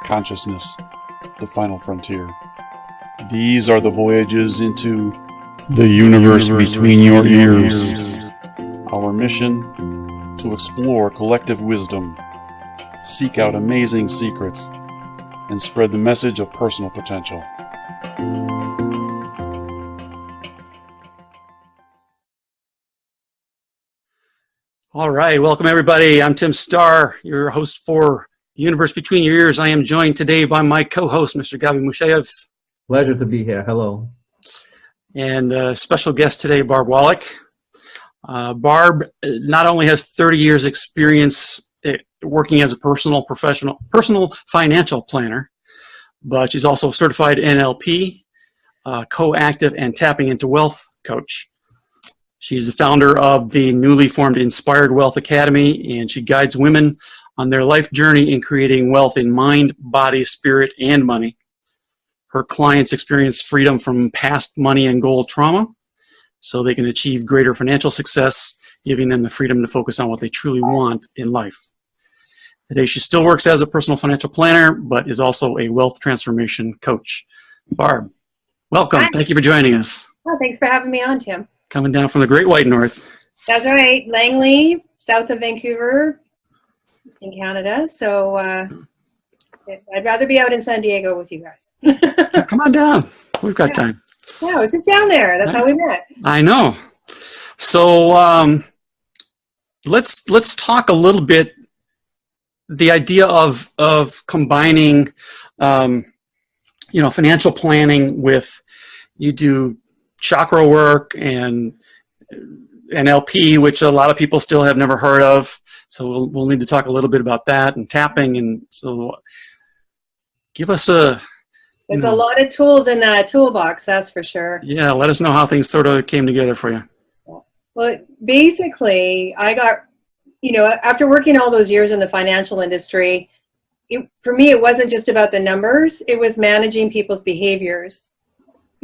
Consciousness, the final frontier. These are the voyages into the universe between your ears. Our mission, to explore collective wisdom, seek out amazing secrets, and spread the message of personal potential. All right, welcome everybody. I'm Tim Starr, your host for Universe Between Your Ears. I am joined today by my co-host, Mr. Gabi Musheyev. Pleasure to be here. Hello. And special guest today, Barb Wallick. Barb not only has 30 years experience working as a personal financial planner, but she's also a certified NLP, co-active and tapping into wealth coach. She's the founder of the newly formed Inspired Wealth Academy, and she guides women on their life journey in creating wealth in mind, body, spirit, and money. Her clients experience freedom from past money and goal trauma so they can achieve greater financial success, giving them the freedom to focus on what they truly want in life. Today, she still works as a personal financial planner, but is also a wealth transformation coach. Barb, welcome. Hi. Thank you for joining us. Oh, thanks for having me on, Tim. Coming down from the Great White North. That's right. Langley, south of Vancouver in Canada. So I'd rather be out in San Diego with you guys. Come on down. We've got time. Yeah, it's just down there. That's how we met. I know. So let's talk a little bit, the idea of combining financial planning with, you do chakra work and NLP, which a lot of people still have never heard of. So we'll need to talk a little bit about that and tapping. And so give us There's a lot of tools in that toolbox, that's for sure. Yeah, let us know how things sort of came together for you. Well, basically, I got, after working all those years in the financial industry, for me, it wasn't just about the numbers. It was managing people's behaviors,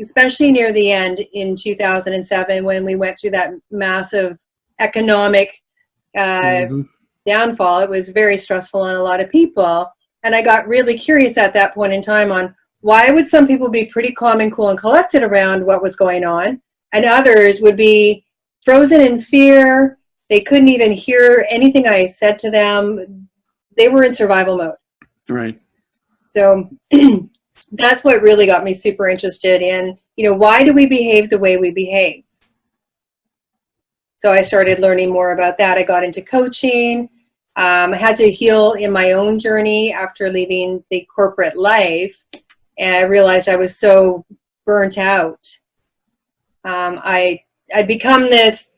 especially near the end in 2007 when we went through that massive economic downfall. It was very stressful on a lot of people. And I got really curious at that point in time on why would some people be pretty calm and cool and collected around what was going on, and others would be frozen in fear. They couldn't even hear anything I said to them. They were in survival mode. Right. So that's what really got me super interested in, why do we behave the way we behave? So I started learning more about that. I got into coaching. I had to heal in my own journey after leaving the corporate life. And I realized I was so burnt out. I'd become this,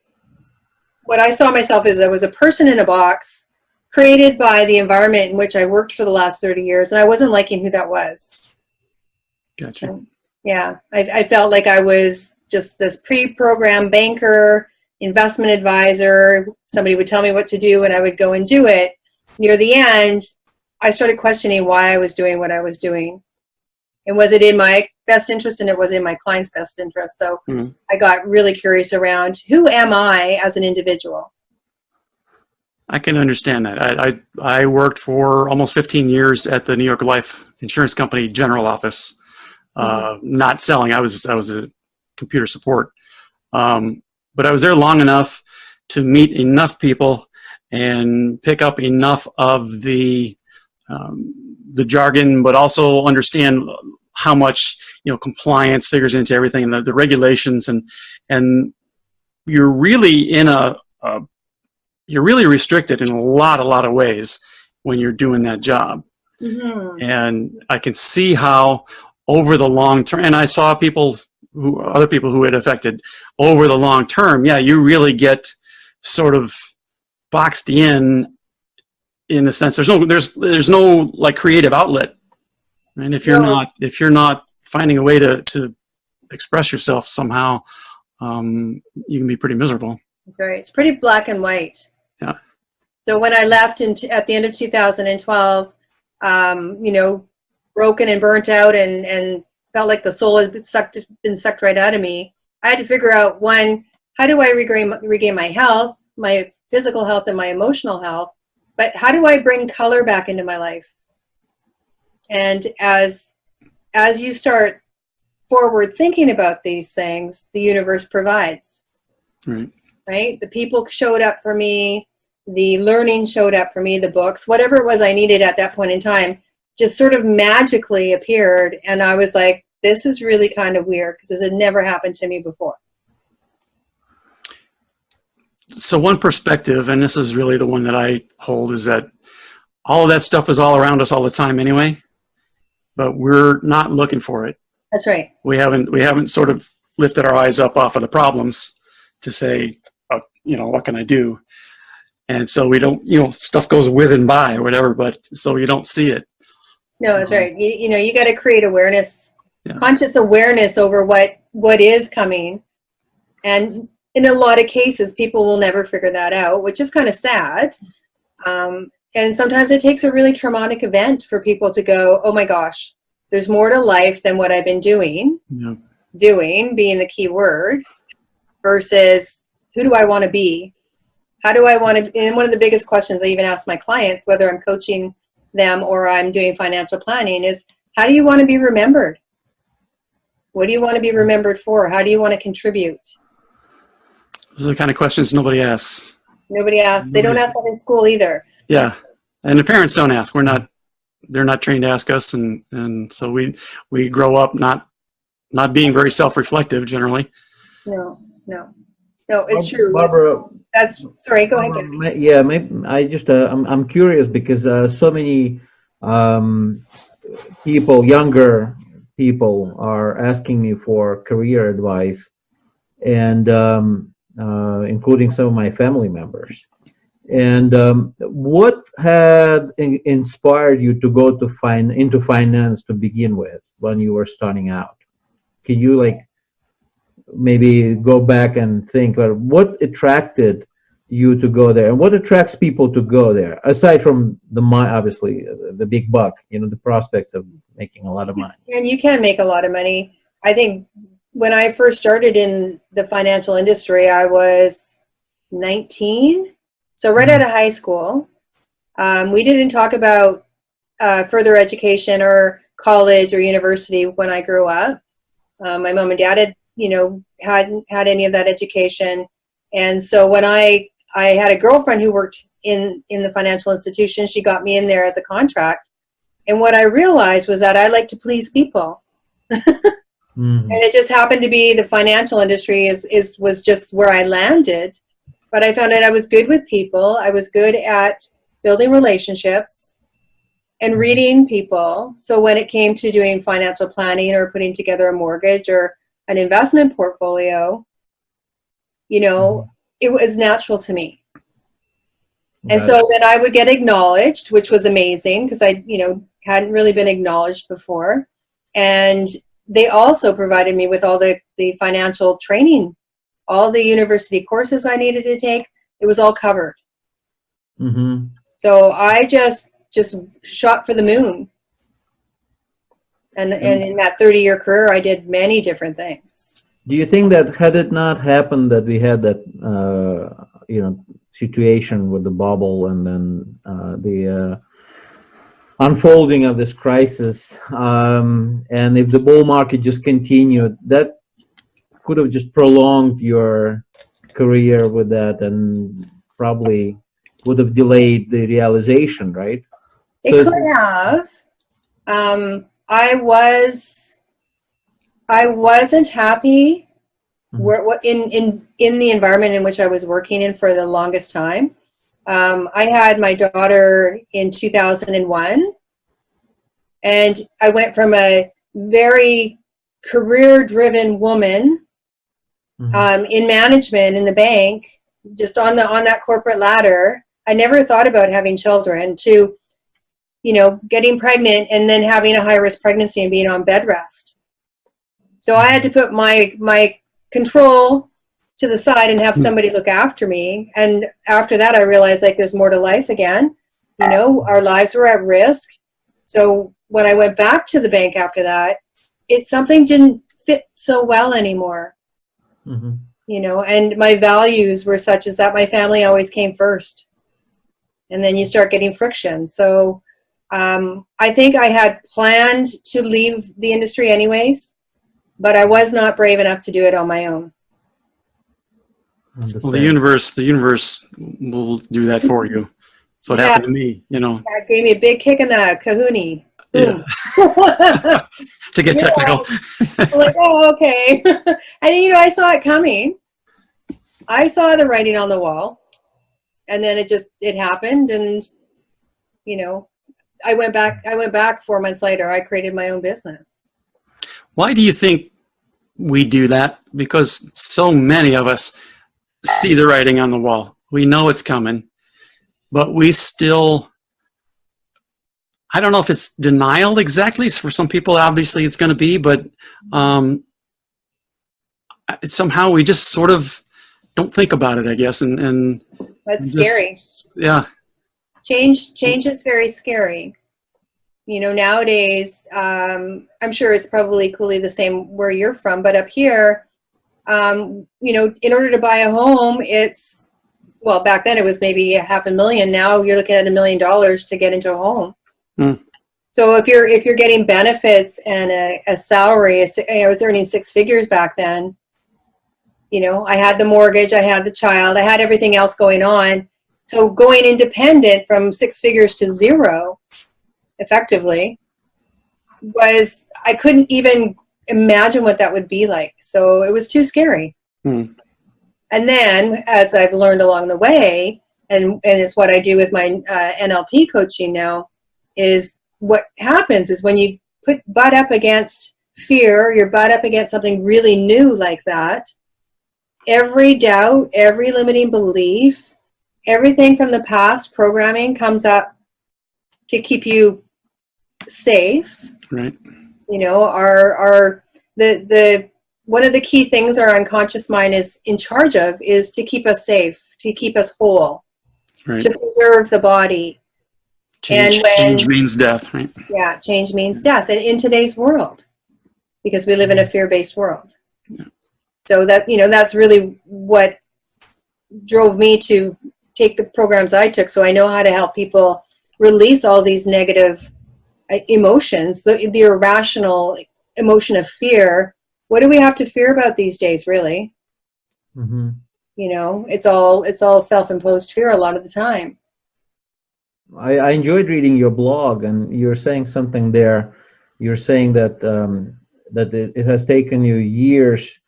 what I saw myself as I was a person in a box created by the environment in which I worked for the last 30 years. And I wasn't liking who that was. Gotcha. Yeah, I felt like I was just this pre-programmed banker, investment advisor. Somebody would tell me what to do and I would go and do it. Near the end, I started questioning why I was doing what I was doing. And was it in my best interest, and it was in my client's best interest. So I got really curious around, who am I as an individual? I can understand that. I worked for almost 15 years at the New York Life Insurance Company general office, not selling. I was a computer support. But I was there long enough to meet enough people and pick up enough of the jargon, but also understand how much compliance figures into everything, and the regulations, and you're really you're really restricted in a lot of ways when you're doing that job. And I can see how over the long term, and I saw other people who had affected over the long term, you really get sort of boxed in the sense there's no like creative outlet. And if you're not finding a way to express yourself somehow, you can be pretty miserable. That's right. It's pretty black and white. Yeah. So when I left at the end of 2012, broken and burnt out and felt like the soul had been sucked right out of me, I had to figure out, one, how do I regain my health, my physical health and my emotional health? but how do I bring color back into my life? And as you start forward thinking about these things, the universe provides. Right? The people showed up for me, the learning showed up for me, the books, whatever it was I needed at that point in time, just sort of magically appeared. And I was like, this is really kind of weird because this had never happened to me before. So one perspective, and this is really the one that I hold, is that all of that stuff is all around us all the time anyway, but we're not looking for it. That's right. We haven't sort of lifted our eyes up off of the problems to say, what can I do? And so we don't, stuff goes whizzing by or whatever, but so you don't see it. No, that's right. You got to create awareness, conscious awareness over what is coming. And in a lot of cases, people will never figure that out, which is kind of sad. And sometimes it takes a really traumatic event for people to go, oh my gosh, there's more to life than what I've been doing. Yeah. Doing being the key word versus who do I want to be? How do I want to, and one of the biggest questions I even ask my clients, whether I'm coaching them or I'm doing financial planning, is how do you want to be remembered? What do you want to be remembered for? How do you want to contribute? Those are the kind of questions nobody asks. Nobody asks. They don't ask that in school either. Yeah. And the parents don't ask. They're not trained to ask us. And so we grow up not being very self-reflective generally. No, it's true. Barbara, sorry, go ahead. Yeah, maybe I'm curious because so many younger people are asking me for career advice, and including some of my family members. And what had inspired you to go into finance to begin with when you were starting out? Can you maybe go back and think about what attracted you to go there, and what attracts people to go there aside from obviously the big buck, the prospects of making a lot of money? And you can make a lot of money. I think when I first started in the financial industry, I was 19. So right out of high school. We didn't talk about further education or college or university when I grew up. My mom and dad hadn't had any of that education. And so when I had a girlfriend who worked in the financial institution, she got me in there as a contract. And what I realized was that I like to please people. And it just happened to be the financial industry was just where I landed. But I found out I was good with people. I was good at building relationships and reading people. So when it came to doing financial planning or putting together a mortgage or an investment portfolio, it was natural to me. And so then I would get acknowledged, which was amazing because I, hadn't really been acknowledged before. And they also provided me with all the financial training, all the university courses I needed to take. It was all covered. Mm-hmm. So I just shot for the moon. And in that 30-year career, I did many different things. Do you think that had it not happened that we had that, situation with the bubble and then the unfolding of this crisis, and if the bull market just continued, that could have just prolonged your career with that and probably would have delayed the realization, right? It could have. I wasn't happy in the environment in which I was working in for the longest time. I had my daughter in 2001, and I went from a very career-driven woman in management in the bank, just on that corporate ladder. I never thought about having children, to getting pregnant and then having a high-risk pregnancy and being on bed rest. So I had to put my control to the side and have somebody look after me. And after that, I realized there's more to life again. Our lives were at risk. So when I went back to the bank after that, something didn't fit so well anymore. And my values were such as that my family always came first. and then you start getting friction. So I think I had planned to leave the industry anyways, but I was not brave enough to do it on my own. Well, the universe will do that for you. That's what happened to me, you know. That gave me a big kick in the kahoonie. Boom. Yeah. To get technical. I'm like, oh, okay. And you know, I saw it coming. I saw the writing on the wall, and then it happened, and you know, I went back 4 months later. I created my own business. Why do you think we do that? Because so many of us see the writing on the wall. We know it's coming, but we still, I don't know if it's denial exactly. For some people, obviously it's going to be, but somehow we just sort of don't think about it, I guess. And that's scary. Yeah. Change is very scary. You know, nowadays, I'm sure it's probably equally the same where you're from, but up here, you know, in order to buy a home, well, back then it was maybe $500,000. Now you're looking at $1 million to get into a home. Mm. So if you're getting benefits and a salary, I was earning 6 figures back then. You know, I had the mortgage, I had the child, I had everything else going on. So going independent from 6 figures to 0, effectively, I couldn't even imagine what that would be like. So it was too scary. Mm. And then, as I've learned along the way, and it's what I do with my NLP coaching now, is what happens is when you butt up against fear, you're butt up against something really new like that, every doubt, every limiting belief, everything from the past programming comes up to keep you safe. Right. You know, the one of the key things our unconscious mind is in charge of is to keep us safe, to keep us whole, Right. to preserve the body. Change means death, right? Yeah, change means death. And in today's world, because we live in a fear-based world. Yeah. So that, you know, that's really what drove me to take the programs I took. So I know how to help people release all these negative emotions, the irrational emotion of fear. What do we have to fear about these days, really? Mm-hmm. You know, it's all self-imposed fear a lot of the time. I enjoyed reading your blog, and you're saying something there. You're saying that that it has taken you years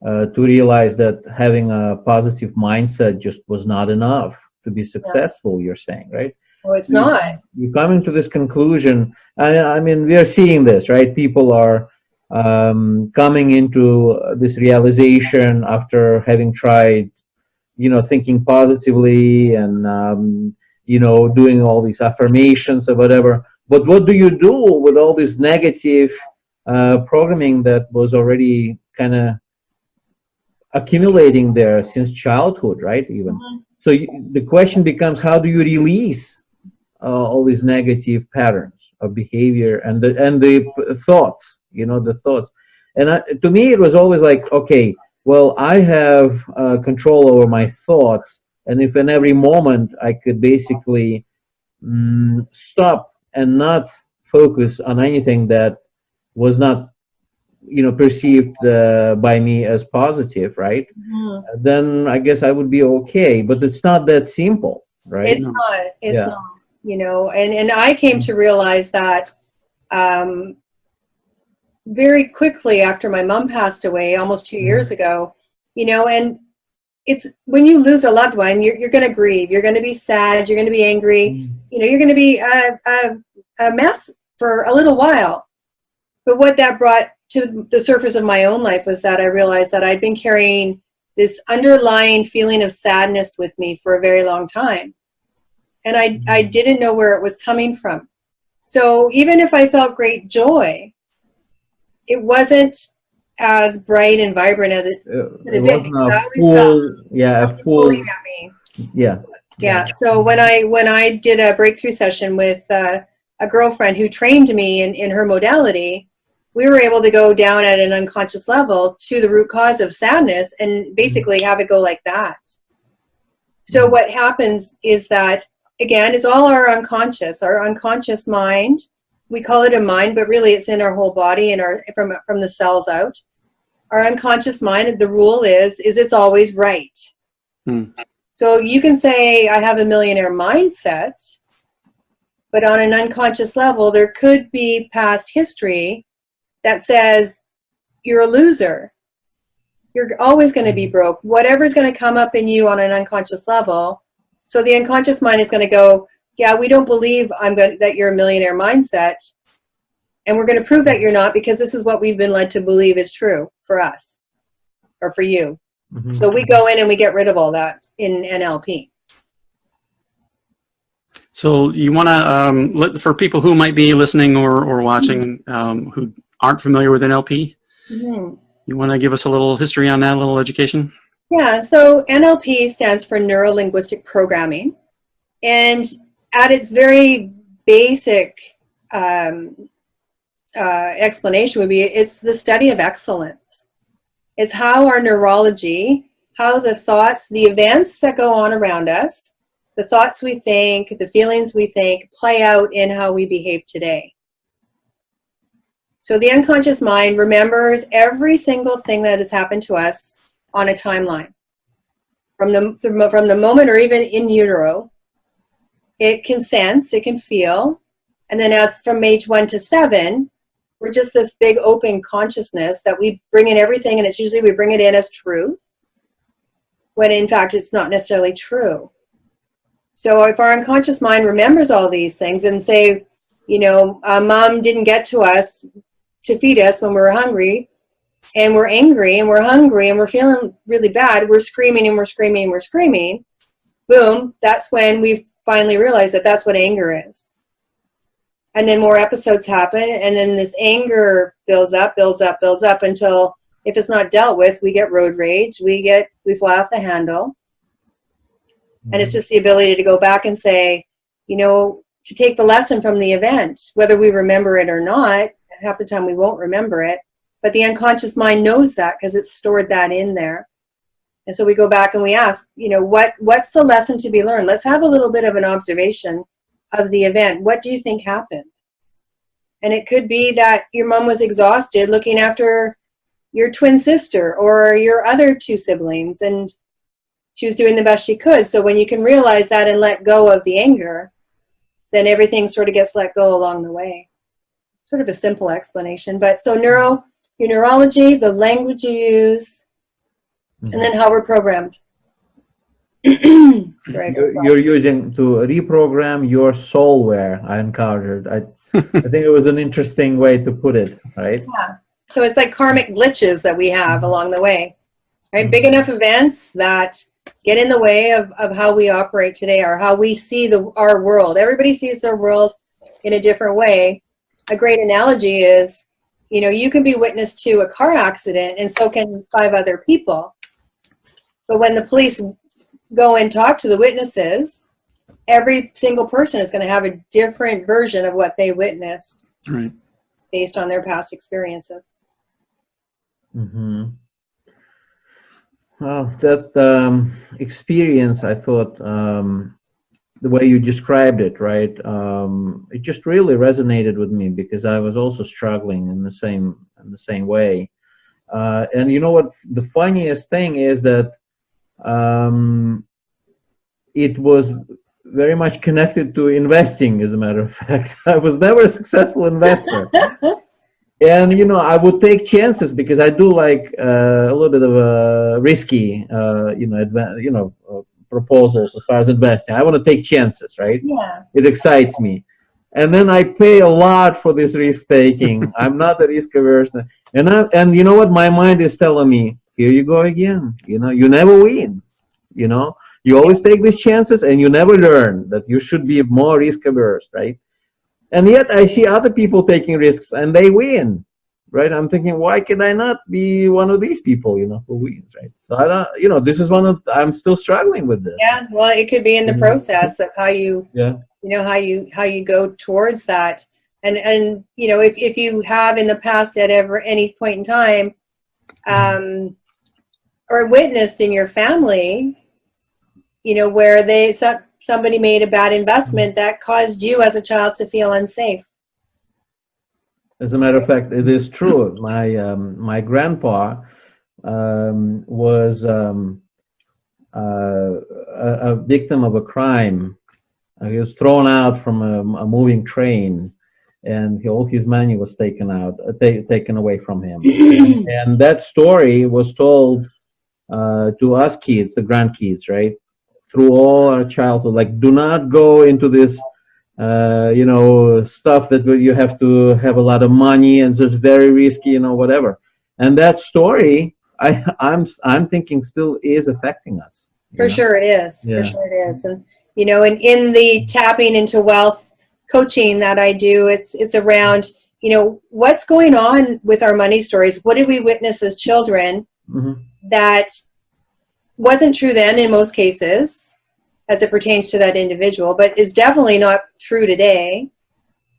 to realize that having a positive mindset just was not enough to be successful. You're saying, right? Oh, it's not. You're coming to this conclusion. I mean, we are seeing this, right? People are coming into this realization after having tried, you know, thinking positively and you know, doing all these affirmations or whatever. But what do you do with all this negative programming that was already kind of accumulating there since childhood, right? Even. Mm-hmm. So the question becomes, how do you release all these negative patterns of behavior and the thoughts, you know, the thoughts. And to me, it was always like, okay, well, I have control over my thoughts. And if in every moment I could basically stop and not focus on anything that was not, you know, perceived by me as positive, right? Mm-hmm. Then I guess I would be okay. But it's not that simple, right? It's not. It's not. You know, and I came to realize that very quickly after my mom passed away almost 2 years ago, you know, and it's when you lose a loved one, you're going to grieve, you're going to be sad, you're going to be angry, you know, you're going to be a mess for a little while. But what that brought to the surface of my own life was that I realized that I'd been carrying this underlying feeling of sadness with me for a very long time. And I didn't know where it was coming from. So even if I felt great joy, it wasn't as bright and vibrant as it could have been. Pulling at me. Yeah. So when I did a breakthrough session with a girlfriend who trained me in her modality, we were able to go down at an unconscious level to the root cause of sadness and basically have it go like that. So what happens is that again, is all our unconscious mind. We call it a mind, but really it's in our whole body and from the cells out. Our unconscious mind, the rule is it's always right. So you can say, I have a millionaire mindset, but on an unconscious level, there could be past history that says you're a loser. You're always going to be broke. Whatever's going to come up in you on an unconscious level. So the unconscious mind is going to go, yeah, we don't believe that you're a millionaire mindset. And we're going to prove that you're not, because this is what we've been led to believe is true for us or for you. Mm-hmm. So we go in and we get rid of all that in NLP. So you want to, for people who might be listening or watching who aren't familiar with NLP, you want to give us a little history on that, a little education? Yeah, so NLP stands for Neuro Linguistic Programming. And at its very basic explanation would be, it's the study of excellence. It's how our neurology, how the thoughts, the events that go on around us, the thoughts we think, the feelings we think, play out in how we behave today. So the unconscious mind remembers every single thing that has happened to us on a timeline. From the moment, or even in utero, it can sense, it can feel, and then as from age 1 to 7, we're just this big open consciousness that we bring in everything, and it's usually we bring it in as truth, when in fact it's not necessarily true. So if our unconscious mind remembers all these things and say, mom didn't get to us to feed us when we were hungry, and we're angry and we're hungry and we're feeling really bad, we're screaming and we're screaming and we're screaming, boom, that's when we finally realize that that's what anger is. And then more episodes happen, and then this anger builds up until, if it's not dealt with, we get road rage, we fly off the handle. And it's just the ability to go back and say, to take the lesson from the event, whether we remember it or not. Half the time we won't remember it, but the unconscious mind knows that because it's stored that in there. And so we go back and we ask, what's the lesson to be learned? Let's have a little bit of an observation of the event. What do you think happened? And it could be that your mom was exhausted looking after your twin sister or your other 2 siblings, and she was doing the best she could. So when you can realize that and let go of the anger, then everything sort of gets let go along the way. Sort of a simple explanation. But so your neurology, the language you use, and then how we're programmed. Sorry, you're using to reprogram your soulware, I encountered. I think it was an interesting way to put it, right? Yeah. So it's like karmic glitches that we have along the way, right? Big enough events that get in the way of how we operate today, or how we see our world. Everybody sees their world in a different way. A great analogy is, you can be witness to a car accident, and so can 5 other people. But when the police go and talk to the witnesses, every single person is going to have a different version of what they witnessed, right, based on their past experiences. Mm-hmm. Well, that experience, I thought, the way you described it, right? It just really resonated with me, because I was also struggling in the same way. And you know what? The funniest thing is that it was very much connected to investing. As a matter of fact, I was never a successful investor. And I would take chances, because I do like a little bit of a risky, proposals as far as investing. I want to take chances, right? Yeah. It excites me. And then I pay a lot for this risk taking. I'm not a risk averse. And you know what? My mind is telling me, here you go again. You never win. You always take these chances and you never learn that you should be more risk averse, right? And yet I see other people taking risks and they win, right? I'm thinking, why can I not be one of these people, who wins, right? So I don't, this is I'm still struggling with this. Yeah, well, it could be in the process of how you, how you go towards that. And if you have in the past at any point in time, or witnessed in your family, where somebody made a bad investment that caused you as a child to feel unsafe. As a matter of fact, it is true. My grandpa was a victim of a crime. He was thrown out from a moving train, and all his money was taken away from him. And that story was told to us kids, the grandkids, right, through all our childhood. Like, do not go into this, stuff that you have to have a lot of money and it's very risky, whatever. And that story, I'm thinking, still is affecting us. For sure it is. Yeah. For sure it is. And in the tapping into wealth coaching that I do, it's around, what's going on with our money stories. What did we witness as children that wasn't true then in most cases, as it pertains to that individual, but is definitely not true today.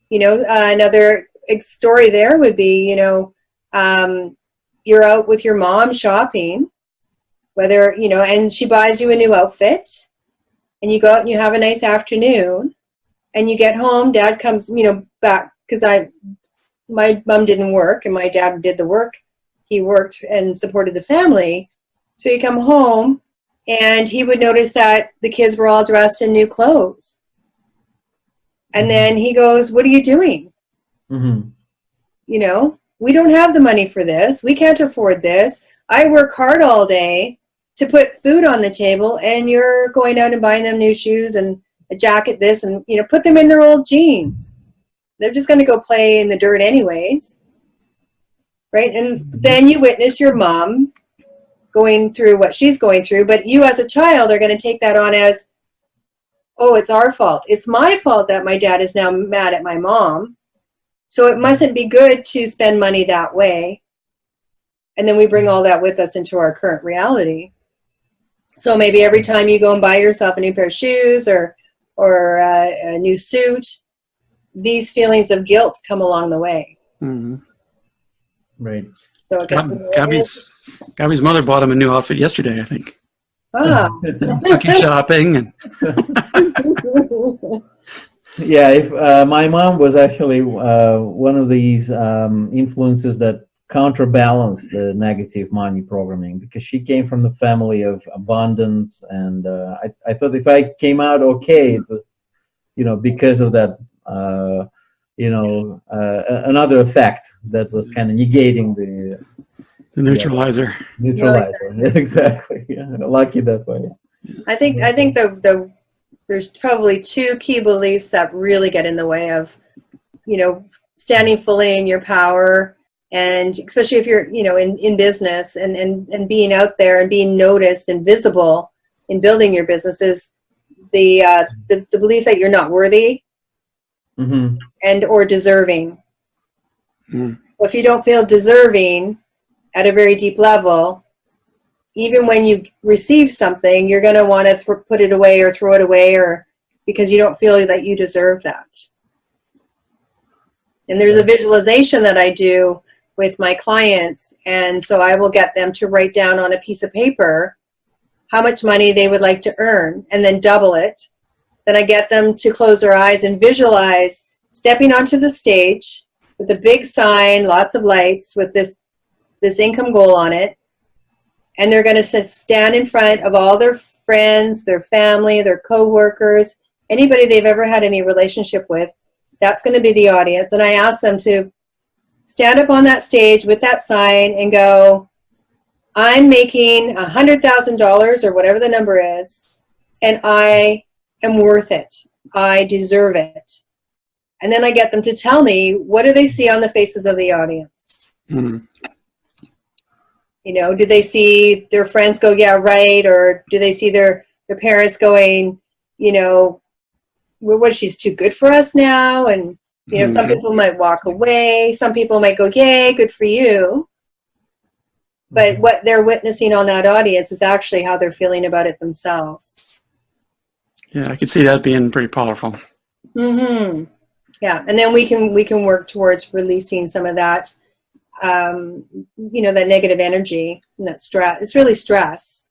Another story there would be, you're out with your mom shopping, whether, and she buys you a new outfit, and you go out and you have a nice afternoon, and you get home, dad comes, back, because my mom didn't work and my dad did the work. He worked and supported the family. So you come home and he would notice that the kids were all dressed in new clothes. And then he goes, "What are you doing? We don't have the money for this. We can't afford this. I work hard all day to put food on the table, and you're going out and buying them new shoes and a jacket, this, and, put them in their old jeans. They're just going to go play in the dirt anyways." Right? And then you witness your mom going through what she's going through, but you as a child are going to take that on as, oh, it's our fault. It's my fault that my dad is now mad at my mom. So it mustn't be good to spend money that way. And then we bring all that with us into our current reality. So maybe every time you go and buy yourself a new pair of shoes or a new suit, these feelings of guilt come along the way. Right. So Gabby's mother bought him a new outfit yesterday, I think. Ah. Took you shopping. And Yeah, if my mom was actually one of these influences that counterbalance the negative money programming, because she came from the family of abundance, and I thought if I came out okay, it was, because of that, another effect that was kind of negating the neutralizer. Neutralizer, yeah, exactly. Yeah, lucky that way. I think there's probably two key beliefs that really get in the way of, standing fully in your power. And especially if you're, in business and being out there and being noticed and visible in building your business, is the belief that you're not worthy and or deserving. Well, if you don't feel deserving at a very deep level, even when you receive something, you're going to want to put it away or throw it away, or because you don't feel that you deserve that. And there's a visualization that I do with my clients, and so I will get them to write down on a piece of paper how much money they would like to earn, and then double it. Then I get them to close their eyes and visualize stepping onto the stage with a big sign, lots of lights, with this income goal on it. And they're going to stand in front of all their friends, their family, their co-workers, anybody they've ever had any relationship with. That's going to be the audience. And I ask them to stand up on that stage with that sign and go, "I'm making $100,000 or whatever the number is, and I am worth it. I deserve it." And then I get them to tell me, what do they see on the faces of the audience? Do they see their friends go, "Yeah, right," or do they see their parents going, "What, she's too good for us now?" And some people might walk away. Some people might go, "Yay, good for you." But what they're witnessing on that audience is actually how they're feeling about it themselves. Yeah, I could see that being pretty powerful. Yeah, and then we can work towards releasing some of that, that negative energy and that stress. It's really stress.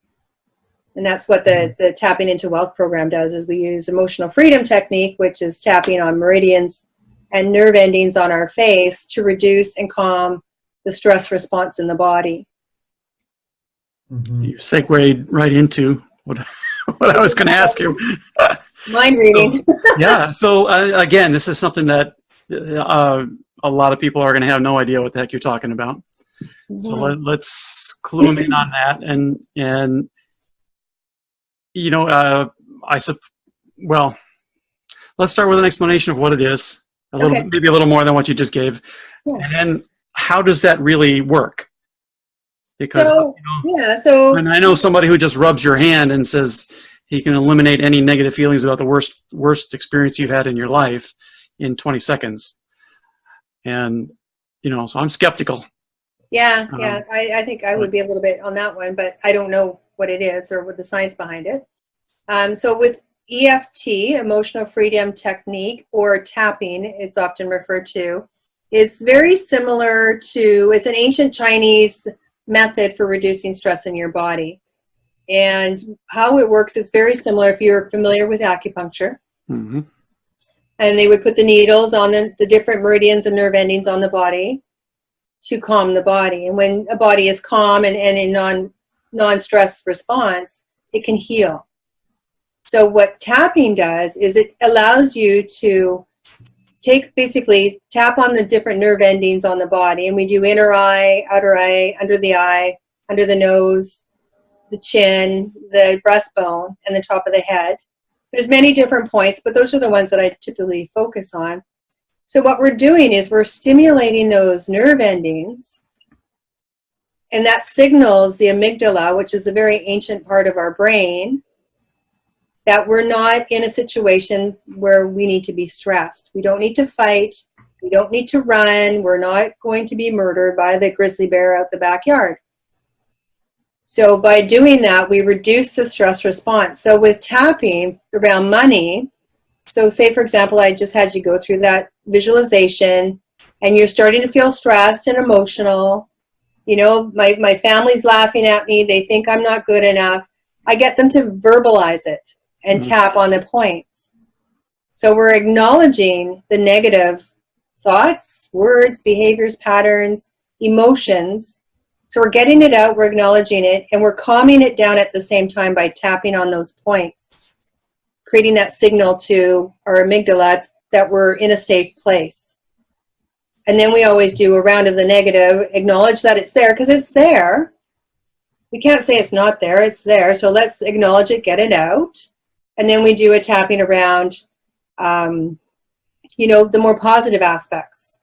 And that's what the Tapping into Wealth program does, is we use emotional freedom technique, which is tapping on meridians and nerve endings on our face to reduce and calm the stress response in the body. You segued right into what I was going to ask you. Mind reading. So again, this is something that a lot of people are going to have no idea what the heck you're talking about. Mm-hmm. So let's clue them in on that. And you know, well, let's start with an explanation of what it is. Maybe a little more than what you just gave. Yeah. And then how does that really work? Because when I know somebody who just rubs your hand and says he can eliminate any negative feelings about the worst experience you've had in your life in 20 seconds. And, you know, so I'm skeptical. Yeah. I think I would be a little bit on that one, but I don't know what it is or what the science behind it. So with EFT, emotional freedom technique, or tapping, it's often referred to, it's very similar to, it's an ancient Chinese method for reducing stress in your body. And how it works is very similar if you're familiar with acupuncture. Mm-hmm. And they would put the needles on the different meridians and nerve endings on the body to calm the body. And when a body is calm and in non-stress response, it can heal. So what tapping does is it allows you to basically tap on the different nerve endings on the body. And we do inner eye, outer eye, under the nose, the chin, the breastbone, and the top of the head. There's many different points, but those are the ones that I typically focus on. So what we're doing is we're stimulating those nerve endings, and that signals the amygdala, which is a very ancient part of our brain, that we're not in a situation where we need to be stressed. We don't need to fight. We don't need to run. We're not going to be murdered by the grizzly bear out the backyard. So by doing that, we reduce the stress response. So with tapping around money, so say, for example, I just had you go through that visualization and you're starting to feel stressed and emotional. You know, my family's laughing at me. They think I'm not good enough. I get them to verbalize it and tap on the points. So we're acknowledging the negative thoughts, words, behaviors, patterns, emotions. So we're getting it out, we're acknowledging it, and we're calming it down at the same time by tapping on those points, creating that signal to our amygdala that we're in a safe place. And then we always do a round of the negative, acknowledge that it's there, because it's there. We can't say it's not there, it's there. So let's acknowledge it, get it out. And then we do a tapping around, the more positive aspects.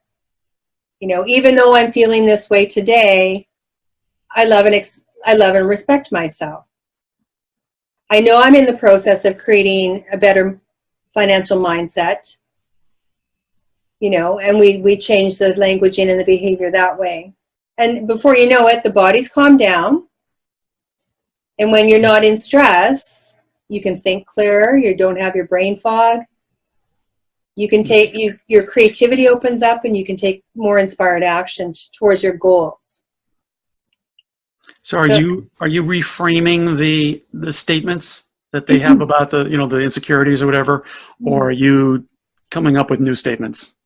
You know, even though I'm feeling this way today, I love and respect myself. I know I'm in the process of creating a better financial mindset, you know, and we change the languaging and the behavior that way. And before you know it, the body's calmed down. And when you're not in stress, you can think clearer. You don't have your brain fog. You can your creativity opens up, and you can take more inspired action towards your goals. So are you reframing the statements that they have about the insecurities or whatever, or are you coming up with new statements?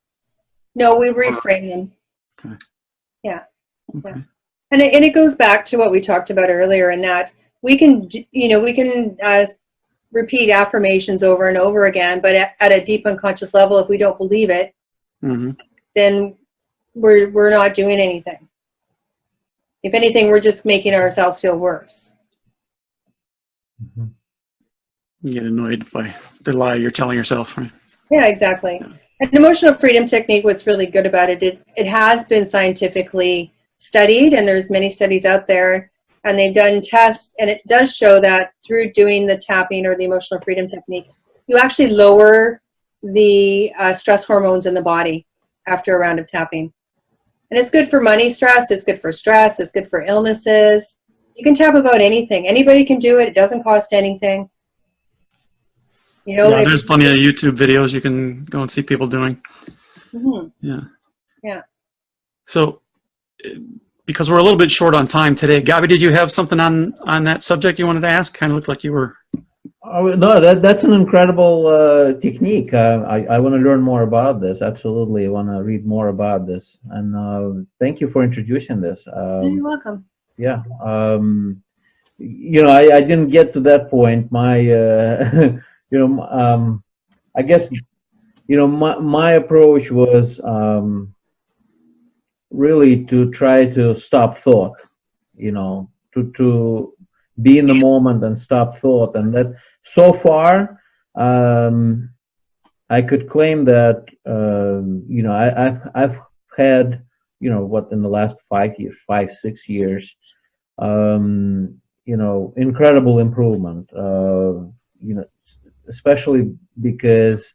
No, we reframe them. Okay. Yeah. Okay. Yeah. And it goes back to what we talked about earlier, in that we can repeat affirmations over and over again, but at a deep unconscious level, if we don't believe it, then we're not doing anything. If anything, we're just making ourselves feel worse. You get annoyed by the lie you're telling yourself, right? Yeah, exactly. Yeah. An emotional freedom technique, what's really good about it, it has been scientifically studied, and there's many studies out there, and they've done tests, and it does show that through doing the tapping or the emotional freedom technique, you actually lower the stress hormones in the body after a round of tapping. And it's good for money stress, it's good for stress, it's good for illnesses. You can tap about anything. Anybody can do it. It doesn't cost anything. You know, yeah, there's plenty of YouTube videos you can go and see people doing. Mm-hmm. Yeah. Yeah. So because we're a little bit short on time today, Gabby, did you have something on that subject you wanted to ask? Kind of looked like you were. Oh, no, that's an incredible technique. I want to learn more about this. Absolutely, I want to read more about this. And thank you for introducing this. You're welcome. Yeah. I didn't get to that point. My, I guess, my approach was really to try to stop thought, to be in the moment and stop thought. And that so far, I could claim that, I've had, in the last 6 years, incredible improvement, especially because,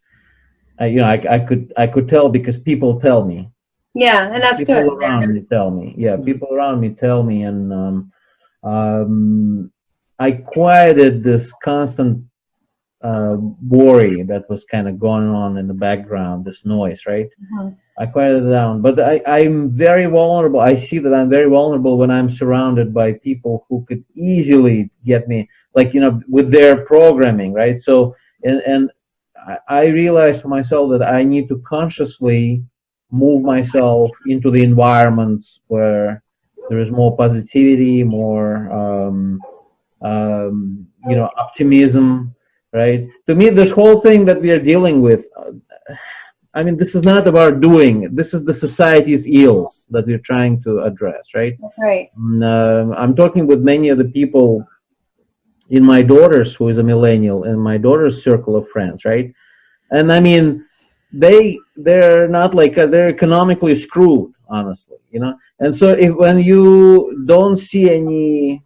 I could tell because people tell me. Yeah, and that's good. People around me tell me. Yeah, people around me tell me, and I quieted this constant worry that was kind of going on in the background, this noise, right? Mm-hmm. I quieted it down, but I'm very vulnerable. I see that I'm very vulnerable when I'm surrounded by people who could easily get me, with their programming, right? So, and I realized for myself that I need to consciously move myself into the environments where there is more positivity, more, optimism, right? To me, this whole thing that we are dealing with, this is not about doing. This is the society's ills that we're trying to address, right? That's right. I'm talking with many of the people in my daughter's, who is a millennial, in my daughter's circle of friends, right? And they're not they're economically screwed, honestly, And so when you don't see any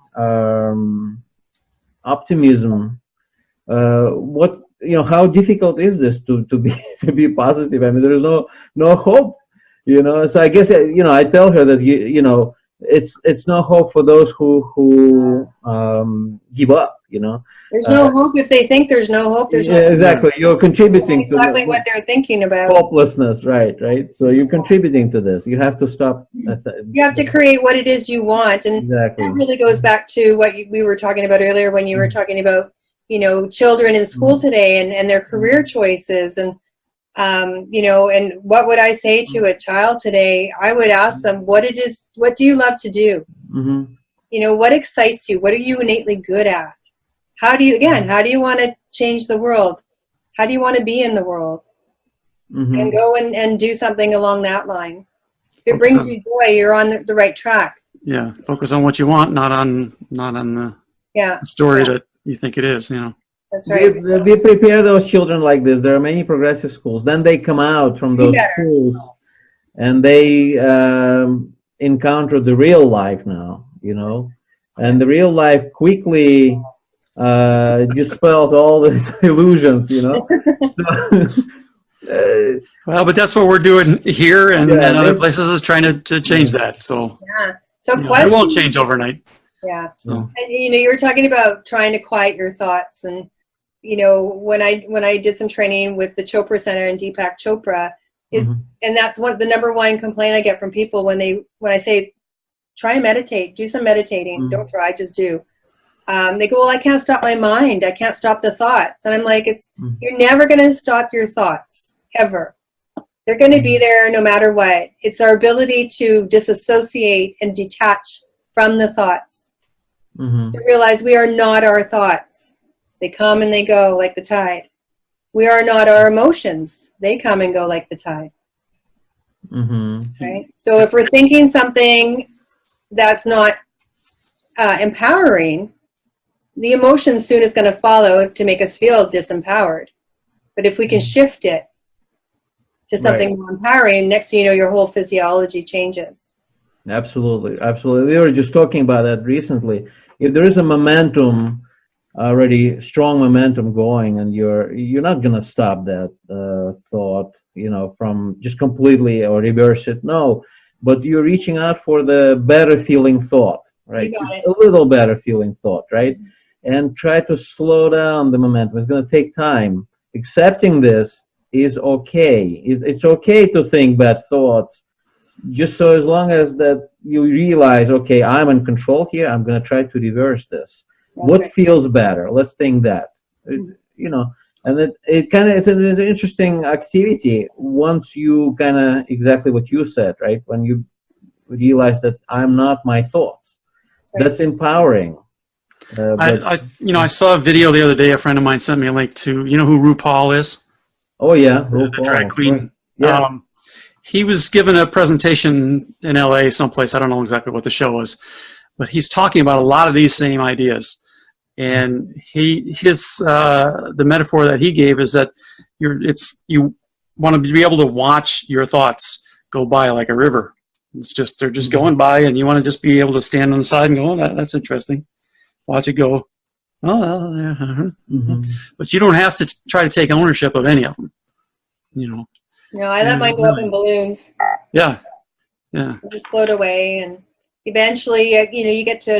optimism, how difficult is this to be positive? There's no hope, So I guess I tell her that it's no hope for those who give up, There's no hope if they think there's no hope. There's no hope. Exactly. You're contributing exactly to what they're thinking about. Hopelessness, right? So you're contributing to this. You have to stop. You have to create what it is you want, and exactly. That really goes back to what we were talking about earlier when you were talking about children in school today and their career choices, and and what would I say to a child today? I would ask them what do you love to do? Mm-hmm. What excites you? What are you innately good at? How do you want to change the world? How do you want to be in the world? Mm-hmm. And go and do something along that line. If it brings you joy, you're on the right track. Yeah, focus on what you want, not on the story that you think it is. That's right. We prepare those children like this. There are many progressive schools. Then they come out from those schools, and they encounter the real life now. And the real life quickly dispels all these illusions. Well, but that's what we're doing here and other places, is trying to change that. So it won't change overnight. Yeah. So. And you were talking about trying to quiet your thoughts, and when I did some training with the Chopra Center and Deepak Chopra, and that's the number one complaint I get from people when I say try and meditate, do some meditating, don't try, just do. They go, well, I can't stop my mind, I can't stop the thoughts, and I'm like, you're never going to stop your thoughts ever. They're going to be there no matter what. It's our ability to disassociate and detach from the thoughts. To realize we are not our thoughts. They come and they go like the tide. We are not our emotions. They come and go like the tide. Right? So if we're thinking something that's not empowering, the emotion soon is going to follow to make us feel disempowered. But if we can shift it to something more empowering, next thing you know, your whole physiology changes. Absolutely. We were just talking about that recently. If there is a momentum, already strong momentum going, and you're not going to stop that thought, from just completely or reverse it. No, but you're reaching out for the better feeling thought, right? A little better feeling thought, right? And try to slow down the momentum. It's going to take time. Accepting this is okay. It's okay to think bad thoughts, just so as long as that you realize, okay, I'm in control here. I'm going to try to reverse this. That's What right. feels better? Let's think that. You know, and it kind of, it's an interesting activity once you kind of, exactly what you said, right? When you realize that I'm not my thoughts. Right. That's empowering. But I saw a video the other day. A friend of mine sent me a link to, you know who RuPaul is? oh yeah, The drag RuPaul, queen. right. Yeah. He was given a presentation in LA someplace. I don't know exactly what the show was, but he's talking about a lot of these same ideas. And the metaphor that he gave is that you want to be able to watch your thoughts go by like a river. It's just, they're just going by, and you want to just be able to stand on the side and go, oh, that's interesting. Watch it go. Oh, yeah. But you don't have to try to take ownership of any of them. You know. No, I let mine go up in balloons. Yeah. Just float away, and eventually, you get to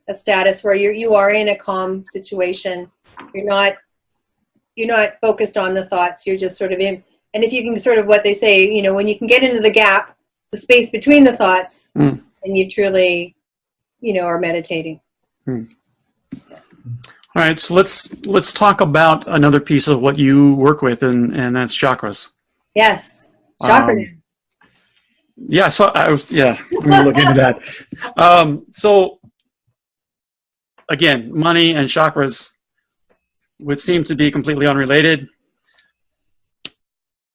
a status where you are in a calm situation. You're not focused on the thoughts. You're just sort of in. And if you can sort of, what they say, when you can get into the gap, the space between the thoughts, and you truly, are meditating. All right, so let's talk about another piece of what you work with, and that's chakras. Yes, Chakra Dance. Yeah, so I'm gonna look into that. So again, money and chakras would seem to be completely unrelated.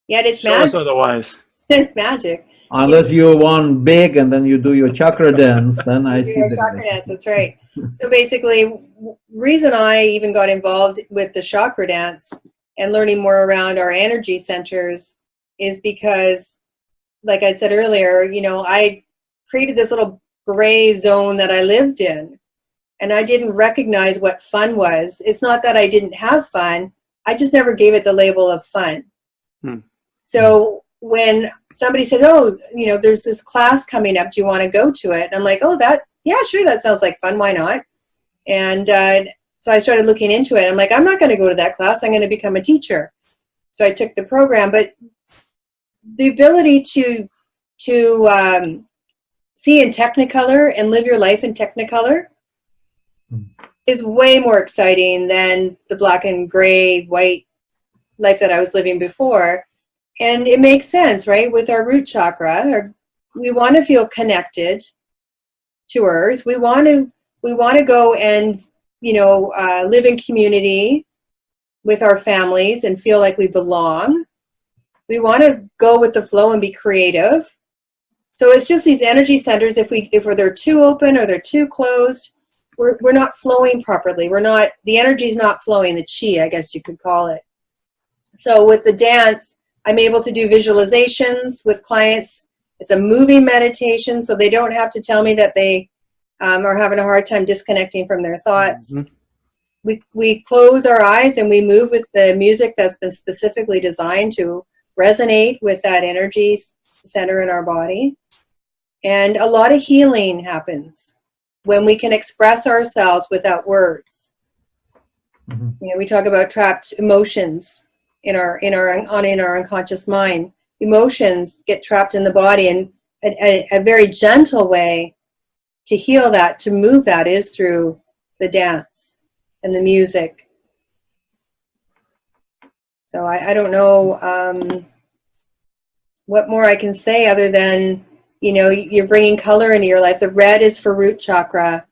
Yet it's Show us magic. otherwise. It's magic. Unless you want big and then you do your chakra dance, then I see the Chakra Dance, that's right. So basically, reason I even got involved with the Chakra Dance and learning more around our energy centers is because, like I said earlier, I created this little gray zone that I lived in, and I didn't recognize what fun was. It's not that I didn't have fun, I just never gave it the label of fun. So when somebody said, oh, there's this class coming up, do you want to go to it? And I'm like, oh, yeah, sure, that sounds like fun, why not? And so I started looking into it. I'm like, I'm not going to go to that class, I'm going to become a teacher. So I took the program, but the ability to see in Technicolor and live your life in Technicolor is way more exciting than the black and gray, white life that I was living before. And it makes sense, right? With our root chakra, we want to feel connected to Earth. We want to go and live in community with our families and feel like we belong. We want to go with the flow and be creative. So it's just these energy centers. If they're too open or they're too closed, we're not flowing properly. The energy is not flowing. The chi, I guess you could call it. So with the dance, I'm able to do visualizations with clients. It's a moving meditation, so they don't have to tell me that they are having a hard time disconnecting from their thoughts. We close our eyes and we move with the music that's been specifically designed to resonate with that energy center in our body. And a lot of healing happens when we can express ourselves without words. We talk about trapped emotions in our unconscious mind. Emotions get trapped in the body, and a very gentle way to heal that, to move that, is through the dance and the music. So I don't know what more I can say other than, you're bringing color into your life. The red is for root chakra.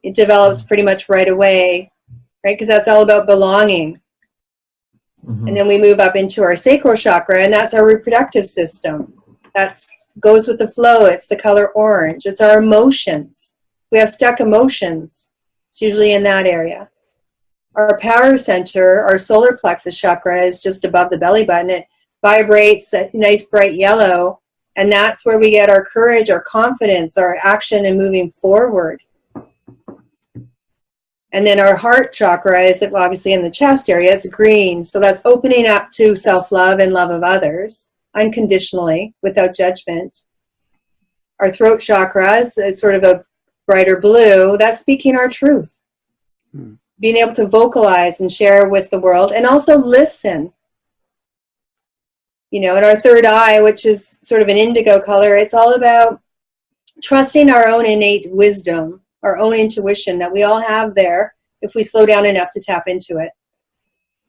It develops pretty much right away, right? Because that's all about belonging. And then we move up into our sacral chakra, and that's our reproductive system. That goes with the flow. It's the color orange. It's our emotions. We have stuck emotions. It's usually in that area. Our power center, our solar plexus chakra, is just above the belly button. It vibrates a nice bright yellow, and that's where we get our courage, our confidence, our action, and moving forward. And then our heart chakra is obviously in the chest area. It's green. So that's opening up to self-love and love of others unconditionally, without judgment. Our throat chakra is sort of a brighter blue. That's speaking our truth. Being able to vocalize and share with the world, and also listen. And our third eye, which is sort of an indigo color, it's all about trusting our own innate wisdom, our own intuition that we all have there if we slow down enough to tap into it.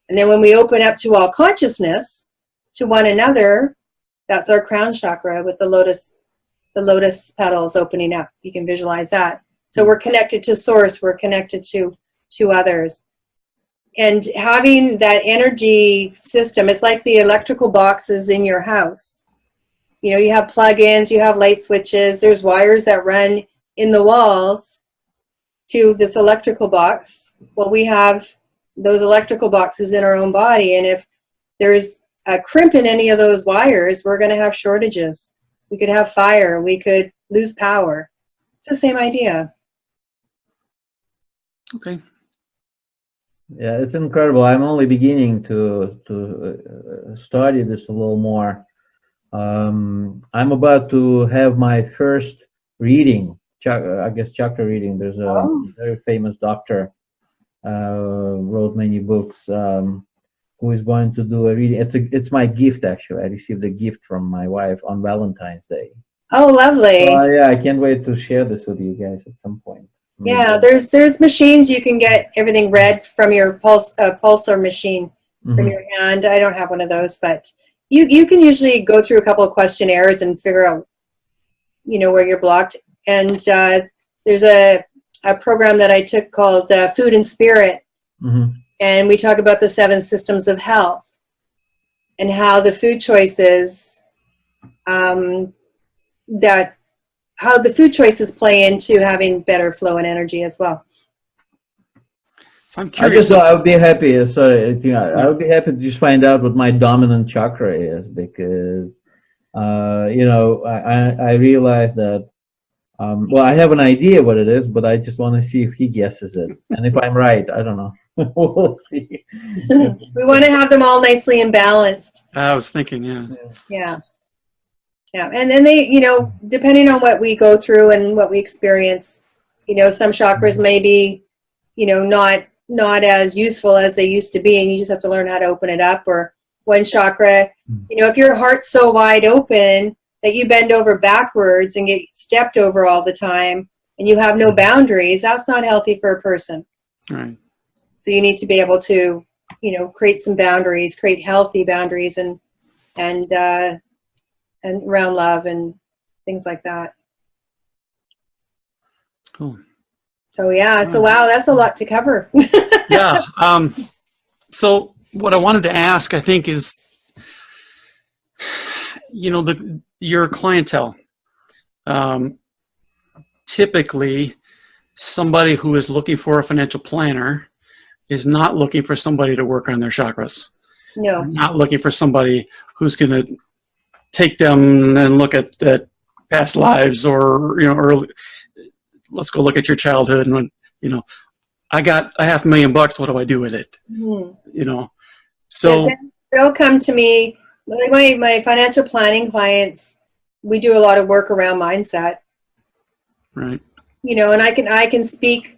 And then when we open up to all consciousness, to one another, that's our crown chakra with the lotus petals opening up. You can visualize that. So we're connected to source, we're connected to others. And having that energy system, it's like the electrical boxes in your house. You know, you have plug-ins, you have light switches, there's wires that run in the walls to this electrical box. Well, we have those electrical boxes in our own body, and if there's a crimp in any of those wires, we're going to have shortages. We could have fire, we could lose power. It's the same idea. Okay. Yeah, it's incredible. I'm only beginning to study this a little more. I'm about to have my first reading, I guess Chakra Reading. There's a very famous doctor, wrote many books, who is going to do a reading. It's my gift, actually. I received a gift from my wife on Valentine's Day. Oh, lovely. Yeah, I can't wait to share this with you guys at some point. Yeah, there's machines you can get everything read from your pulsar machine from your hand. I don't have one of those, but you can usually go through a couple of questionnaires and figure out, you know, where you're blocked. And there's a program that I took called Food and Spirit, and we talk about the 7 systems of health and how the food choices how the food choices play into having better flow and energy as well. So I'm curious. I would be happy. Sorry, I would be happy to just find out what my dominant chakra is, because you know, I realize that. Well, I have an idea what it is, but I just want to see if he guesses it, and if I'm right, I don't know. We'll see. We want to have them all nicely and balanced. I was thinking, Yeah. And then they, you know, depending on what we go through and what we experience, you know, some chakras may be, you know, not as useful as they used to be, and you just have to learn how to open it up. Or one chakra, you know, if your heart's so wide open that you bend over backwards and get stepped over all the time and you have no boundaries, that's not healthy for a person. right. So you need to be able to, you know, create some boundaries, create healthy boundaries and around love and things like that. Cool. So yeah, so wow, that's a lot to cover. Yeah. So what I wanted to ask, I think, is, you know, your clientele. Typically, somebody who is looking for a financial planner is not looking for somebody to work on their chakras. No. Not looking for somebody who's going to take them and look at past lives, or, you know, or let's go look at your childhood and, you know, I got $500,000. What do I do with it? You know, so they'll come to me, like my financial planning clients. We do a lot of work around mindset, right? You know, and I can speak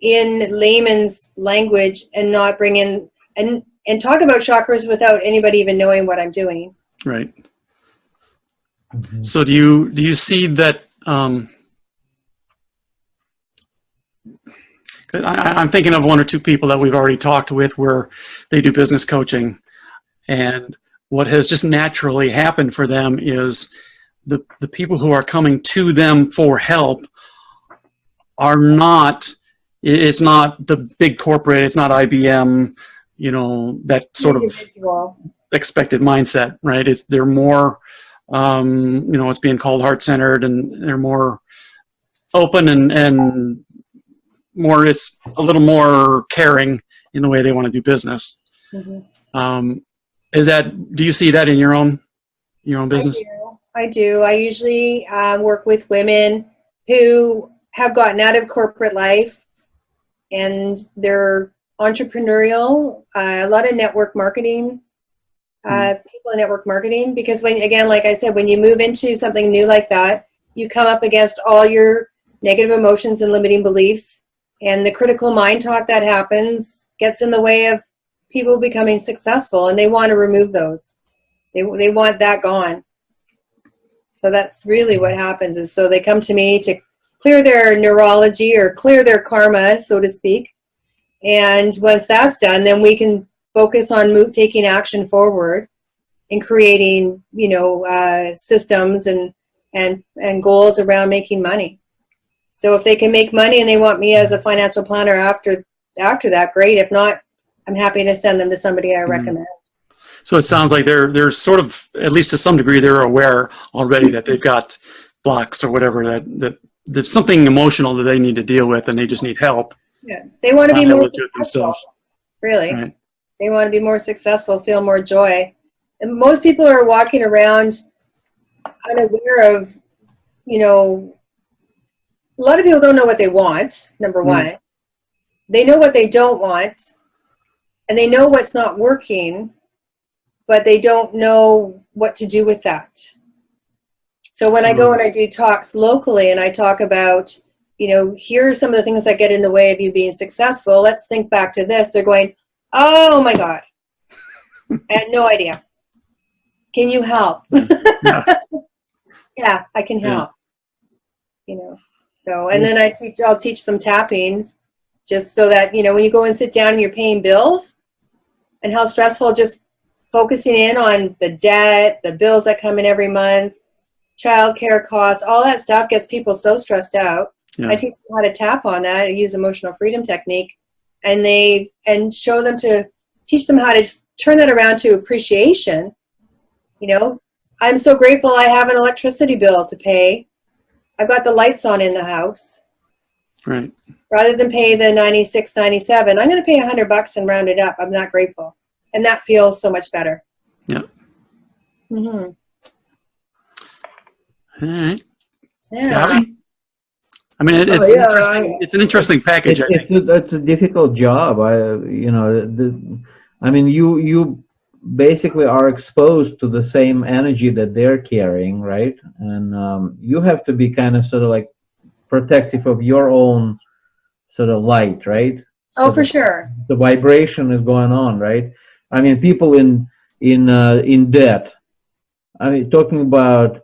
in layman's language and not bring in and talk about chakras without anybody even knowing what I'm doing. Right. So do you see that? I'm thinking of 1 or 2 people that we've already talked with where they do business coaching, and what has just naturally happened for them is the people who are coming to them for help are not. It's not the big corporate. It's not IBM. You know, that sort of expected mindset, right? They're more, you know, it's being called heart-centered, and they're more open and more, it's a little more caring in the way they want to do business. Do you see that in your own business? I do. I usually work with women who have gotten out of corporate life and they're entrepreneurial, a lot of network marketing, people in network marketing, because when, again, like I said, when you move into something new like that, you come up against all your negative emotions and limiting beliefs, and the critical mind talk that happens gets in the way of people becoming successful, and they want to remove those. They want that gone. So that's really what happens is, so they come to me to clear their neurology or clear their karma, so to speak. And once that's done, then we can focus on taking action forward and creating, systems and goals around making money. So if they can make money and they want me as a financial planner after that, great. If not, I'm happy to send them to somebody I recommend. So it sounds like they're sort of, at least to some degree, they're aware already that they've got blocks or whatever, that there's something emotional that they need to deal with and they just need help. Yeah, they want to be more successful. themselves. Really. Right. They want to be more successful, feel more joy. And most people are walking around unaware of, a lot of people don't know what they want, number one. They know what they don't want, and they know what's not working, but they don't know what to do with that. So when I go and I do talks locally and I talk about, here are some of the things that get in the way of you being successful. Let's think back to this. They're going, oh my God, I had no idea. Can you help? Yeah, I can help. So, and then I'll teach them tapping, just so that, when you go and sit down and you're paying bills and how stressful, just focusing in on the debt, the bills that come in every month, childcare costs, all that stuff gets people so stressed out. Yeah. I teach them how to tap on that. I use emotional freedom technique, and teach them how to just turn that around to appreciation. I'm so grateful I have an electricity bill to pay. I've got the lights on in the house. Right. Rather than pay the $96, $97, I'm going to pay $100 and round it up. I'm not grateful. And that feels so much better. Yeah. Mm-hmm. All right. Yeah. Scotty? I mean, it's an interesting package. It's a difficult job. You basically are exposed to the same energy that they're carrying, right? And you have to be kind of sort of like protective of your own sort of light, right? Oh, so for sure. The vibration is going on, right? I mean, people in debt. I mean, talking about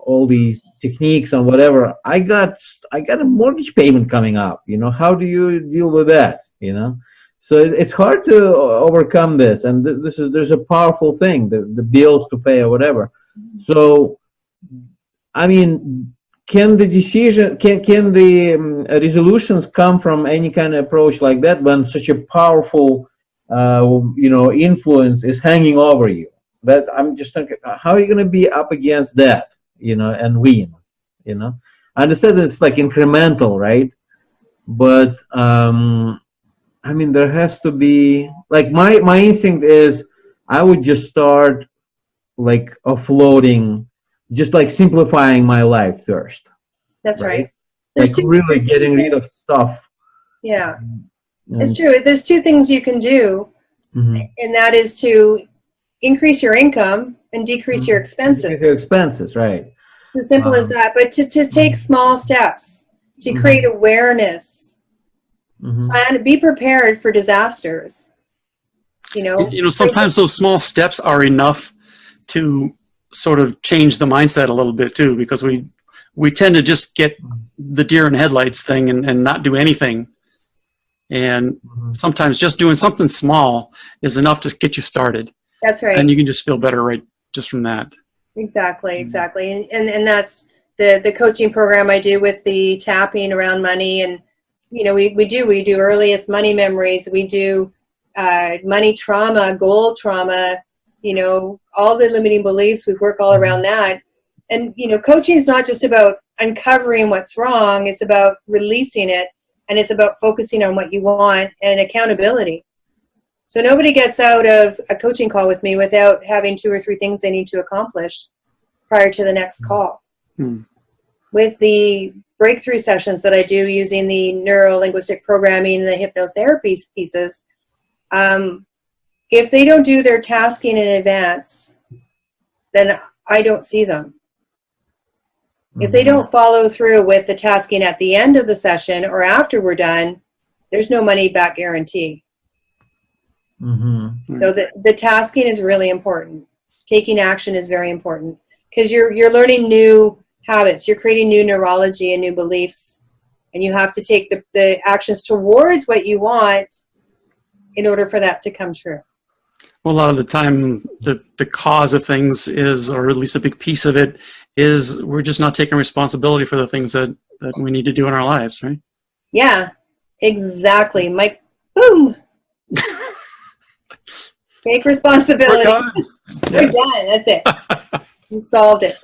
all these techniques and whatever. I got a mortgage payment coming up. How do you deal with that? So it's hard to overcome this, and there's a powerful thing, the bills to pay or whatever. So, I mean, can the resolutions come from any kind of approach like that when such a powerful, influence is hanging over you? That I'm just thinking, how are you going to be up against that, and win? I understand it's like incremental, right? But I mean, there has to be, like, my instinct is I would just start like offloading, just like simplifying my life first. That's right. Like really getting rid of stuff. Yeah, it's true. There's two things you can do, and that is to increase your income and decrease your expenses. Decrease your expenses, right. It's as simple as that. But to take small steps, to create awareness. Plan, be prepared for disasters. Sometimes those small steps are enough to sort of change the mindset a little bit too, because we tend to just get the deer in headlights thing and not do anything. And sometimes just doing something small is enough to get you started. That's right. And you can just feel better right just from that. Exactly. And that's the coaching program I do with the tapping around money. And we do earliest money memories. We do money trauma, goal trauma, all the limiting beliefs. We work all around that. And, coaching is not just about uncovering what's wrong. It's about releasing it. And it's about focusing on what you want and accountability. So nobody gets out of a coaching call with me without having 2 or 3 things they need to accomplish prior to the next call. With the breakthrough sessions that I do using the Neuro Linguistic Programming and the hypnotherapy pieces, if they don't do their tasking in advance, then I don't see them. If they don't follow through with the tasking at the end of the session or after we're done, there's no money back guarantee. So the tasking is really important. taking action is very important, because you're learning new habits, you're creating new neurology and new beliefs, and you have to take the actions towards what you want in order for that to come true. Well, a lot of the time, the cause of things is, or at least a big piece of it, is we're just not taking responsibility for the things that we need to do in our lives, right? Yeah, exactly. Mike, boom. Take responsibility. We're done. We're done. That's it. You solved it.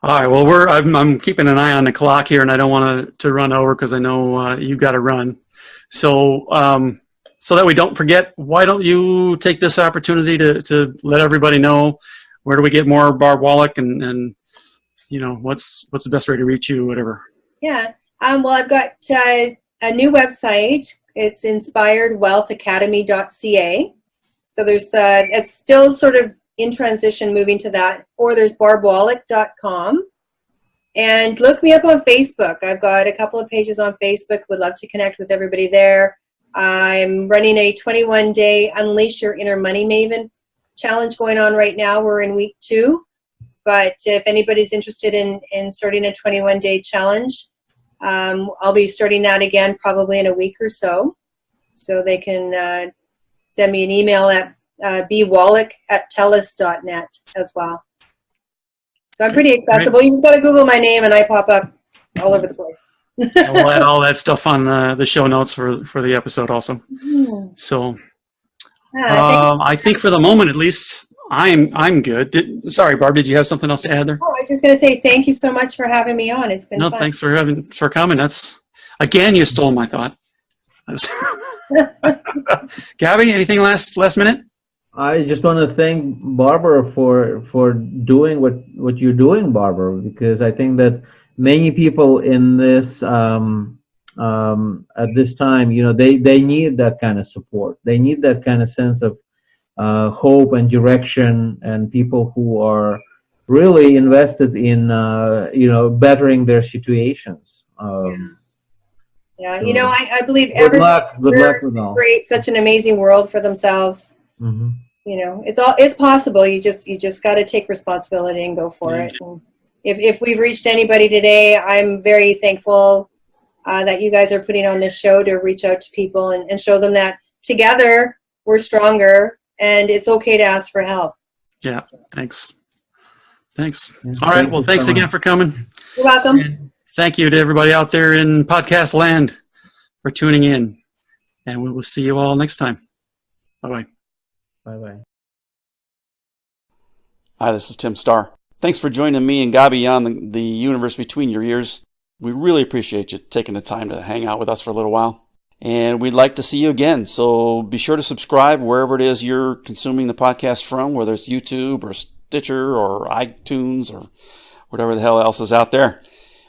All right. Well, I'm keeping an eye on the clock here, and I don't want to run over because I know you got to run. So, so that we don't forget, why don't you take this opportunity to let everybody know where do we get more Barb Wallick, and you know what's the best way to reach you, whatever. Yeah. Well, I've got a new website. It's inspiredwealthacademy.ca. So there's it's still sort of in transition, moving to that. Or there's barbwallick.com. And look me up on Facebook. I've got a couple of pages on Facebook. Would love to connect with everybody there. I'm running a 21-day Unleash Your Inner Money Maven challenge going on right now. We're in week 2. But if anybody's interested in starting a 21-day challenge, I'll be starting that again probably in a week or so. So they can send me an email at bwallick@telus.net as well. So I'm pretty accessible. You just got to Google my name and I pop up all over the place. And we'll add all that stuff on the show notes for the episode also. Mm. So I think for the moment, at least, I'm good. Sorry, Barb, did you have something else to add there? Oh, I was just going to say thank you so much for having me on. It's been fun. Thanks for coming. That's, again, you stole my thought. Gabby, anything last minute? I just want to thank Barbara for doing what you're doing, Barbara, because I think that many people in this at this time, you know, they need that kind of support. They need that kind of sense of hope and direction, and people who are really invested in bettering their situations. Yeah, you know, I believe Good luck with all. Create such an amazing world for themselves. Mm-hmm. You know, it's possible. You just got to take responsibility and go for it. And if we've reached anybody today, I'm very thankful that you guys are putting on this show to reach out to people and show them that together we're stronger and it's okay to ask for help. Yeah, thanks. Yeah, All right, well, thanks again for coming. You're welcome. And thank you to everybody out there in podcast land for tuning in. And we will see you all next time. Bye-bye. Bye-bye. Hi, this is Tim Starr. Thanks for joining me and Gabi on the universe between your ears. We really appreciate you taking the time to hang out with us for a little while. And we'd like to see you again. So be sure to subscribe wherever it is you're consuming the podcast from, whether it's YouTube or Stitcher or iTunes or whatever the hell else is out there.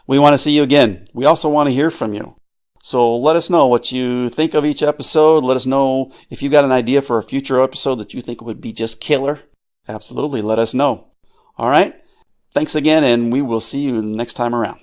We want to see you again. We also want to hear from you. So let us know what you think of each episode. Let us know if you got an idea for a future episode that you think would be just killer. Absolutely, let us know. All right? Thanks again, and we will see you next time around.